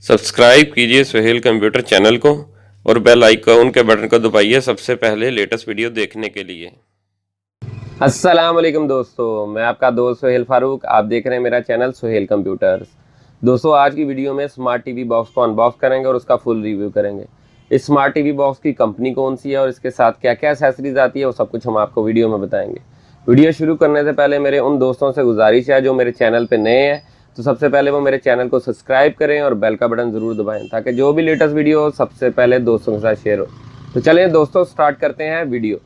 Subscribe कीजिए Suhail computer channel को और बेल आइकॉन के बटन को दबाइए सबसे पहले लेटेस्ट वीडियो देखने के लिए। अस्सलाम वालेकुम दोस्तों, मैं आपका दोस्त सुहेल फारूक। आप देख रहे हैं मेरा चैनल सुहेल कंप्यूटर्स। दोस्तों, आज की वीडियो में स्मार्ट टीवी बॉक्स को अनबॉक्स करेंगे और उसका फुल रिव्यू करेंगे। इस स्मार्ट टीवी बॉक्स की कंपनी कौन सी है और इसके साथ क्या क्या एक्सेसरीज आती है वो सब कुछ हम आपको वीडियो में बताएंगे। वीडियो शुरू करने से पहले मेरे उन दोस्तों से गुजारिश है जो मेरे चैनल पर नए हैं, तो सबसे पहले वो मेरे चैनल को सब्सक्राइब करें और बेल का बटन ज़रूर दबाएं ताकि जो भी लेटेस्ट वीडियो हो सबसे पहले दोस्तों के साथ शेयर हो। तो चलें दोस्तों, स्टार्ट करते हैं वीडियो।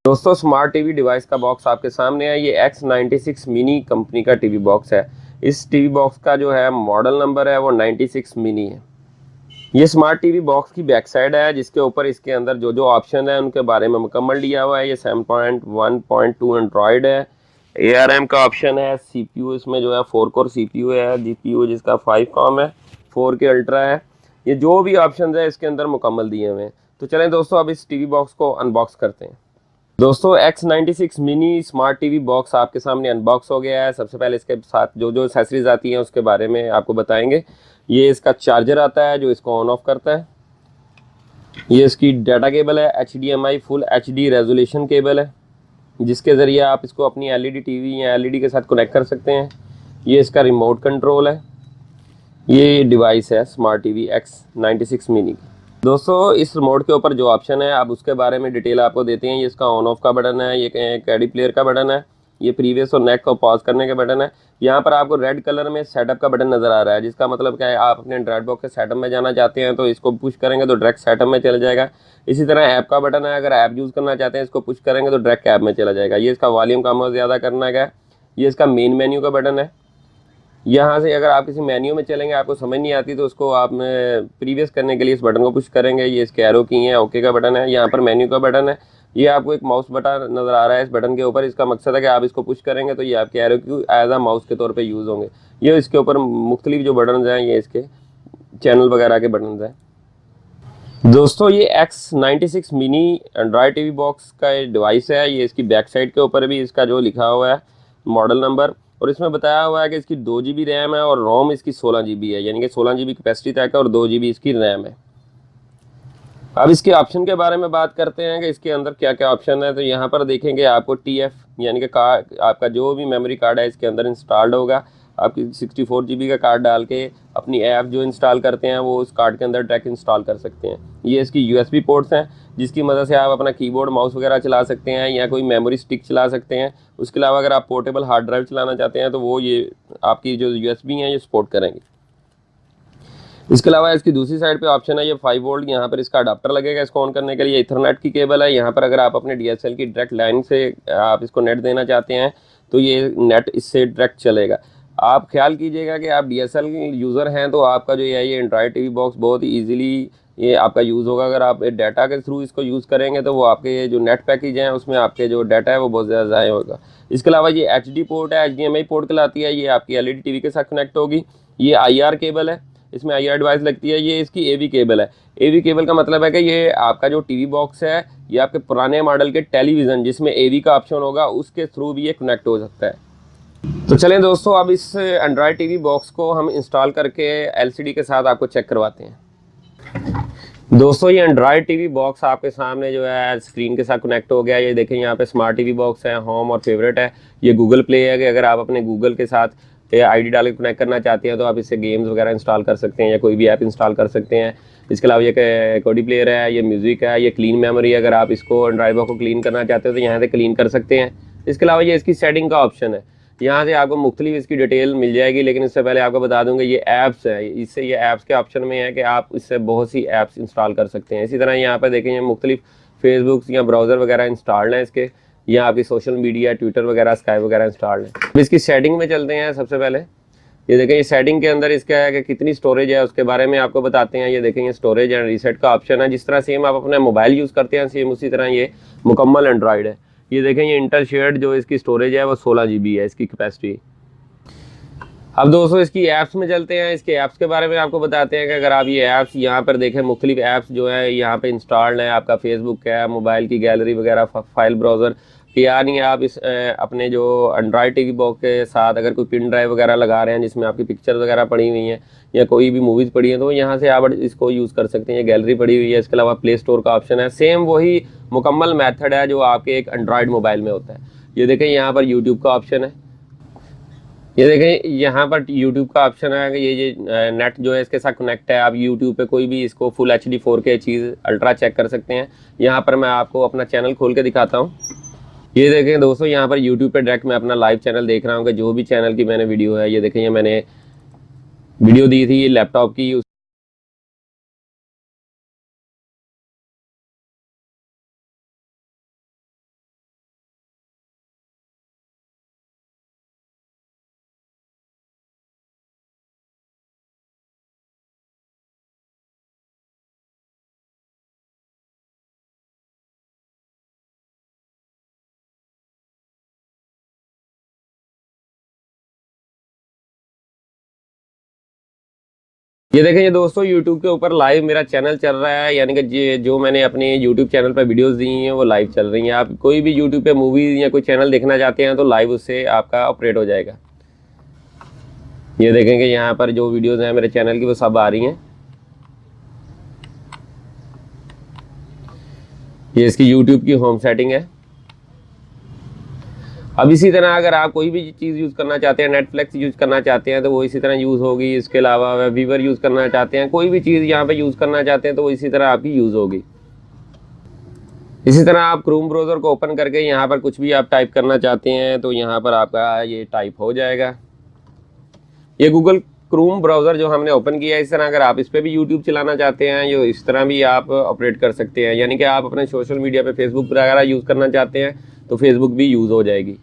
दोस्तों, स्मार्ट टीवी डिवाइस का बॉक्स आपके सामने है। ये X96 मिनी कंपनी का टीवी बॉक्स है। इस टीवी बॉक्स का जो है मॉडल नंबर है वो 96 मिनी है। ये स्मार्ट टीवी बॉक्स की बैक साइड है जिसके ऊपर इसके अंदर जो जो ऑप्शन है उनके बारे में मुकम्मल दिया हुआ है। ये 7.1.2 एंड्रॉयड है। ARM का ऑप्शन है। CPU इसमें जो है 4 कोर CPU है। GPU जिसका 5 कॉम है, 4K अल्ट्रा है। ये जो भी ऑप्शन है इसके अंदर मुकम्मल दिए हुए हैं। तो चलें दोस्तों, अब इस टीवी बॉक्स को अनबॉक्स करते हैं। दोस्तों, X96 mini smart TV box आपके सामने अनबॉक्स हो गया है। सबसे पहले इसके साथ जो जो एक्सेसरीज आती हैं उसके बारे में आपको बताएंगे। ये इसका चार्जर आता है जो इसको ऑन ऑफ करता है। ये इसकी डाटा केबल है, HDMI full HD resolution cable है जिसके ज़रिए आप इसको अपनी LED टीवी या LED के साथ कनेक्ट कर सकते हैं। ये इसका रिमोट कंट्रोल है। ये डिवाइस है स्मार्ट टीवी X96 मिनी की। दोस्तों, इस रिमोट के ऊपर जो ऑप्शन है आप उसके बारे में डिटेल आपको देते हैं। ये इसका ऑन ऑफ का बटन है, ये कैडी प्लेयर का बटन है, ये प्रीवियस और नेक्स्ट को पॉज करने का बटन है। यहाँ पर आपको रेड कलर में सेटअप का बटन नज़र आ रहा है जिसका मतलब क्या है, आप अपने एंड्रॉइड बॉक्स के सेटअप में जाना चाहते हैं तो इसको पुश करेंगे तो डायरेक्ट सेटअप में चला जाएगा। इसी तरह ऐप का बटन है, अगर ऐप यूज़ करना चाहते हैं इसको पुश करेंगे तो डायरेक्ट ऐप में चला जाएगा। ये इसका वॉल्यूम कम और ज़्यादा करना का है। ये इसका मेन मेन्यू का बटन है। यहाँ से अगर आप किसी मेन्यू में चलेंगे आपको समझ नहीं आती तो उसको आप प्रीवियस करने के लिए इस बटन को पुश करेंगे। ये इसके एरो की है, ओके का बटन है। यहाँ पर मेन्यू का बटन है। ये आपको एक माउस बटन नज़र आ रहा है इस बटन के ऊपर। इसका मकसद है कि आप इसको पुश करेंगे तो ये आपके एरो की एज आ माउस के तौर पे यूज़ होंगे। ये इसके ऊपर मुख्तलिफ जो बटन हैं ये इसके चैनल वगैरह के बटन हैं। दोस्तों, ये X96 mini Android TV box का डिवाइस है। ये इसकी बैक साइड के ऊपर भी इसका जो लिखा हुआ है मॉडल नंबर, और इसमें बताया हुआ है कि इसकी 2 GB रैम है और रोम इसकी 16 GB है, यानी कि 16 GB कैपेसिटी तक है और 2 GB इसकी रैम है। अब इसके ऑप्शन के बारे में बात करते हैं कि इसके अंदर क्या क्या ऑप्शन है। तो यहाँ पर देखेंगे आपको TF यानी कि कार्ड, आपका जो भी मेमोरी कार्ड है इसके अंदर इंस्टॉल्ड होगा। आपकी 64 GB का कार्ड डाल के अपनी ऐप जो इंस्टॉल करते हैं वो उस कार्ड के अंदर डायरेक्ट इंस्टॉल कर सकते हैं। ये इसकी USB पोर्ट्स हैं जिसकी मदद से आप अपना कीबोर्ड माउस वगैरह चला सकते हैं या कोई मेमोरी स्टिक चला सकते हैं। उसके अलावा अगर आप पोर्टेबल हार्ड ड्राइव चलाना चाहते हैं तो वो ये आपकी जो USB हैं ये सपोर्ट करेंगे। इसके अलावा इसकी दूसरी साइड पे ऑप्शन है ये 5 वोल्ट, यहाँ पर इसका अडाप्टर लगेगा इसको ऑन करने के लिए। इथरनेट की केबल है। यहाँ पर अगर आप अपने DSL की डायरेक्ट लाइन से आप इसको नेट देना चाहते हैं तो ये नेट इससे डायरेक्ट चलेगा। आप ख्याल कीजिएगा कि आप DSL यूज़र हैं तो आपका जो है ये एंड्रॉयड टीवी बॉक्स बहुत ही ईजिली ये आपका यूज़ होगा। अगर आप डाटा के थ्रू इसको यूज़ करेंगे तो वो आपके जो नेट पैकेज हैं उसमें आपके जो डाटा है वो बहुत ज़्यादा ज़ाया होगा। इसके अलावा ये HD पोर्ट है, HDMI पोर्ट कहलाती है। ये आपकी LED टीवी के साथ कनेक्ट होगी। ये IR केबल है, इसमें IR डिवाइस लगती है। ये इसकी AV केबल है। AV केबल का मतलब है कि ये आपका जो टीवी बॉक्स है ये आपके पुराने मॉडल के टेलीविज़न जिसमें AV का ऑप्शन होगा उसके थ्रू भी ये कनेक्ट हो सकता है। तो चलें दोस्तों, अब इस एंड्रॉयड टीवी बॉक्स को हम इंस्टॉल करके LCD के साथ आपको चेक करवाते हैं। दोस्तों, ये एंड्रॉयड टीवी बॉक्स आपके सामने जो है स्क्रीन के साथ कनेक्ट हो गया। ये देखें यहाँ पे स्मार्ट टीवी बॉक्स है, होम और फेवरेट है। ये गूगल प्ले है कि अगर आप अपने गूगल के साथ ID डाल के कनेक्ट करना चाहते हैं तो आप इससे गेम्स वगैरह इंस्टॉल कर सकते हैं या कोई भी ऐप इंस्टॉल कर सकते हैं। इसके अलावा ये कोडी प्लेयर है, ये म्यूज़िक है, ये क्लीन मेमोरी है। अगर आप इसको एंड्रॉयड बॉक्स को क्लीन करना चाहते हो तो यहाँ से क्लीन कर सकते हैं। इसके अलावा ये इसकी सेटिंग का ऑप्शन है। यहाँ से आपको मुख्तलिफ इसकी डिटेल मिल जाएगी, लेकिन इससे पहले आपको बता दूंगा ये ऐप्स है। इससे ये ऐप्स के ऑप्शन में है कि आप इससे बहुत सी ऐप्स इंस्टॉल कर सकते हैं। इसी तरह यहाँ पर देखें ये मुख्तलिफ फेसबुक या ब्राउज़र वगैरह इंस्टॉल्ड हैं इसके, या आपकी सोशल मीडिया ट्विटर वगैरह स्काइप वगैरह इंस्टॉल्ड है। अब इसकी सेटिंग में चलते हैं। सबसे पहले ये देखें, ये सेटिंग के अंदर इसका है कि कितनी स्टोरेज है उसके बारे में आपको बताते हैं। ये देखें, ये स्टोरेज एंड रीसेट का ऑप्शन है। जिस तरह सेम आप अपना मोबाइल यूज़ करते हैं सेम उसी तरह ये मुकम्मल एंड्रॉयड है। ये देखें, ये इंटेल शेयर्ड जो इसकी स्टोरेज है वो 16 GB है इसकी कैपेसिटी। अब दोस्तों, इसकी ऐप्स में चलते हैं। इसके ऐप्स के बारे में आपको बताते हैं कि अगर आप ये ऐप्स यहाँ पर देखें, मुख्तलिफ ऐप्स जो है यहाँ पे इंस्टॉल्ड है। आपका फेसबुक है, मोबाइल की गैलरी वगैरह, फाइल ब्राउज़र, यानी आप इस अपने जो एंड्रॉयड टीवी बॉक्स के साथ अगर कोई पिन ड्राइव वगैरह लगा रहे हैं जिसमें आपकी पिक्चर वगैरह पड़ी हुई हैं या कोई भी मूवीज़ पड़ी हैं, तो यहाँ से आप इसको यूज़ कर सकते हैं। ये गैलरी पड़ी हुई है, इसके अलावा प्ले स्टोर का ऑप्शन है। सेम वही मुकम्मल मेथड है जो आपके एक एंड्रॉयड मोबाइल में होता है। ये देखें यहाँ पर यूट्यूब का ऑप्शन है, ये देखें यहाँ पर यूट्यूब का ऑप्शन है कि ये नेट जो है इसके साथ कनेक्ट है। आप यूट्यूब पे कोई भी इसको फुल HD 4K चीज़ अल्ट्रा चेक कर सकते हैं। यहाँ पर मैं आपको अपना चैनल खोल के दिखाता हूँ। ये देखें दोस्तों, यहाँ पर यूट्यूब पे डायरेक्ट मैं अपना लाइव चैनल देख रहा हूँ कि जो भी चैनल की मैंने वीडियो है, ये देखें ये मैंने वीडियो दी थी लैपटॉप की। ये देखें ये दोस्तों YouTube के ऊपर लाइव मेरा चैनल चल रहा है, यानी कि जो मैंने अपने YouTube चैनल पर वीडियोस दी हैं वो लाइव चल रही हैं। आप कोई भी YouTube पे मूवीज़ या कोई चैनल देखना चाहते हैं तो लाइव उससे आपका ऑपरेट हो जाएगा। ये देखें कि यहाँ पर जो वीडियोस हैं मेरे चैनल की वो सब आ रही हैं। ये इसकी YouTube की होम सेटिंग है। अब इसी तरह अगर आप कोई भी चीज़ यूज़ करना चाहते हैं, नेटफ्लिक्स यूज़ करना चाहते हैं तो वो इसी तरह यूज़ होगी। इसके अलावा वीवर यूज़ करना चाहते हैं, कोई भी चीज़ यहाँ पे यूज़ करना चाहते हैं तो वो इसी तरह आपकी यूज़ होगी। इसी तरह आप क्रोम ब्राउज़र को ओपन करके यहाँ पर कुछ भी आप टाइप करना चाहते हैं तो यहाँ पर आपका ये टाइप हो जाएगा। ये गूगल क्रोम ब्राउज़र जो हमने ओपन किया है, इस तरह अगर आप इस पर भी यूट्यूब चलाना चाहते हैं ये इस तरह भी आप ऑपरेट कर सकते हैं। यानी कि आप अपने सोशल मीडिया पे फेसबुक वगैरह यूज़ करना चाहते हैं तो फेसबुक भी यूज़ हो जाएगी।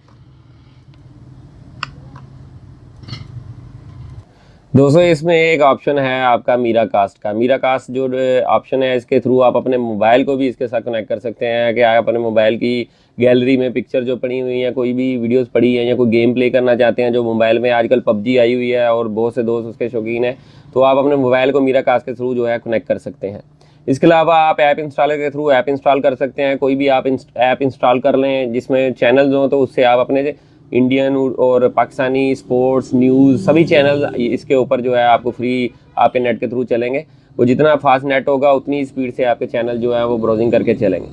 दोस्तों इसमें एक ऑप्शन है आपका मीरा कास्ट का। मीरा कास्ट जो ऑप्शन है इसके थ्रू आप अपने मोबाइल को भी इसके साथ कनेक्ट कर सकते हैं कि आप अपने मोबाइल की गैलरी में पिक्चर जो पड़ी हुई है, कोई भी वीडियोस पड़ी हैं या कोई गेम प्ले करना चाहते हैं, जो मोबाइल में आजकल PUBG आई हुई है और बहुत से दोस्त उसके शौकीन हैं, तो आप अपने मोबाइल को मीरा कास्ट के थ्रू जो है कनेक्ट कर सकते हैं। इसके अलावा आप ऐप इंस्टॉलर के थ्रू ऐप इंस्टॉल कर सकते हैं। कोई भी आप ऐप इंस्टॉल कर लें जिसमें चैनल्स हों तो उससे आप अपने इंडियन और पाकिस्तानी स्पोर्ट्स न्यूज़ सभी चैनल इसके ऊपर जो है आपको फ्री आपके नेट के थ्रू चलेंगे। वो जितना फास्ट नेट होगा उतनी स्पीड से आपके चैनल जो है वो ब्राउजिंग करके चलेंगे।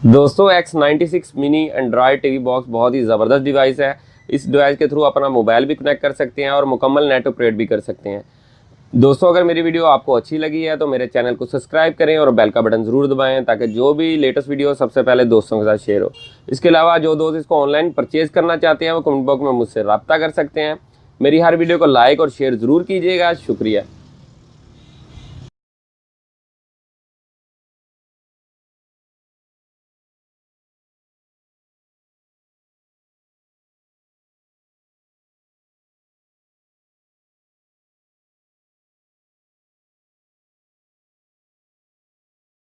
दोस्तों X96 mini Android TV box बहुत ही ज़बरदस्त डिवाइस है। इस डिवाइस के थ्रू अपना मोबाइल भी कनेक्ट कर सकते हैं और मुकम्मल नेट ऑपरेट भी कर सकते हैं। दोस्तों अगर मेरी वीडियो आपको अच्छी लगी है तो मेरे चैनल को सब्सक्राइब करें और बेल का बटन ज़रूर दबाएं ताकि जो भी लेटेस्ट वीडियो सबसे पहले दोस्तों के साथ शेयर हो। इसके अलावा जो दोस्त इसको ऑनलाइन परचेज़ करना चाहते हैं वो कमेंट बॉक्स में मुझसे रब्ता कर सकते हैं। मेरी हर वीडियो को लाइक और शेयर ज़रूर कीजिएगा। शुक्रिया।